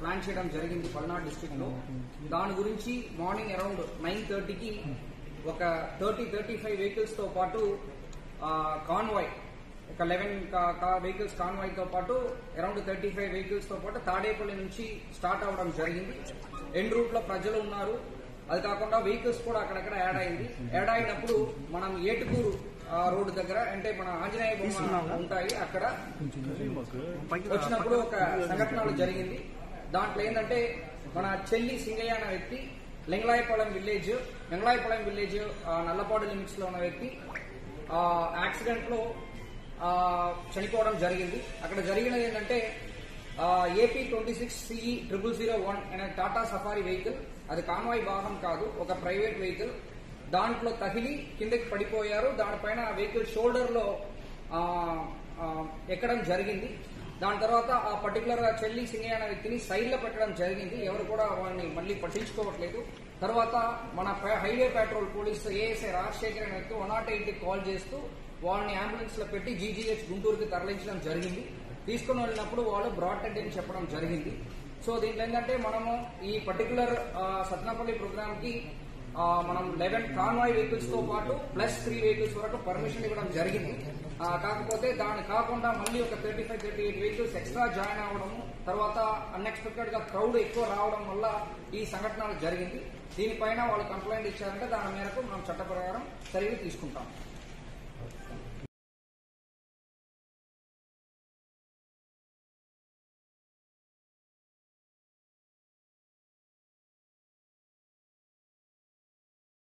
Plan చేయడం జరిగింది Palnadu district లో. దాని గురించి మార్నింగ్ అరౌండ్ 9:30కి ఒక 30-35 వెహికల్స్ తో పాటు కాన్వాయ్ ఒక 11 వెహికల్స్ కాన్వాయ్ తో పాటు అరౌండ్ 35 వెహికల్స్ తో పాటు తాడేపల్లి నుంచి స్టార్ట్ అవడం జరిగింది. ఎండ్ రూట్ లో ప్రజలు ఉన్నారు. అది కాకుండా వెహికల్స్ కూడా అక్కడక్కడ యాడ్ అయింది. యాడ్ అయినప్పుడు మనం ఏటుకూరు రోడ్డు దగ్గర అంటే మన ఆంజనేయ బొమ్మ ఉంటాయి అక్కడ వచ్చినప్పుడు ఒక సంఘటన జరిగింది. దాంట్లో ఏంటంటే మన చెల్లి సింగయ్య అనే వ్యక్తి లింగలాయపాలెం విలేజ్ నల్లపాడు లిమిట్స్ లో ఉన్న వ్యక్తి యాక్సిడెంట్ లో చనిపోవడం జరిగింది. అక్కడ జరిగినది ఏంటంటే AP 26CE0001 అనే టాటా సఫారీ వెహికల్, అది కాన్వాయ్ వాహనం కాదు, ఒక ప్రైవేట్ వెహికల్. దాంట్లో తగిలి కిందకి పడిపోయారు. దానిపైన వెహికల్ షోల్డర్ లో ఎక్కడం జరిగింది. దాని తర్వాత ఆ పర్టికులర్ గా చెల్లి సింగయ్య అనే వ్యక్తిని సైడ్ లో పెట్టడం జరిగింది. ఎవరు కూడా వాడిని మళ్ళీ పట్టించుకోవట్లేదు. తర్వాత మన highway petrol police ASI Rajasekhar అనే వ్యక్తి 108కి కాల్ చేస్తూ వాళ్ళని అంబులెన్స్ లో పెట్టి GGH గుంటూరుకి తరలించడం జరిగింది. తీసుకుని వెళ్ళినప్పుడు వాళ్ళు బ్రాడ్ డెడ్ అని చెప్పడం జరిగింది. సో దీంట్లో ఏంటంటే మనము ఈ పర్టికులర్ సత్నాపల్లి ప్రోగ్రామ్ కి మనం 11 కాన్వాయ్ వెహికల్స్ తో పాటు ప్లస్ 3 వెహికల్స్ వరకు పర్మిషన్ ఇవ్వడం జరిగింది. కాకపోతే దాని కాకుండా మళ్ళీ ఒక 35-38 వెహికల్స్ ఎక్స్ట్రా జాయిన్ అవ్వడము, తర్వాత అన్ఎక్స్పెక్టెడ్ గా క్రౌడ్ ఎక్కువ రావడం వల్ల ఈ సంఘటన జరిగింది. దీనిపైన వాళ్ళు కంప్లైంట్ ఇచ్చారంటే దాని మేరకు మనం చట్ట ప్రకారం చర్యలు తీసుకుంటాం.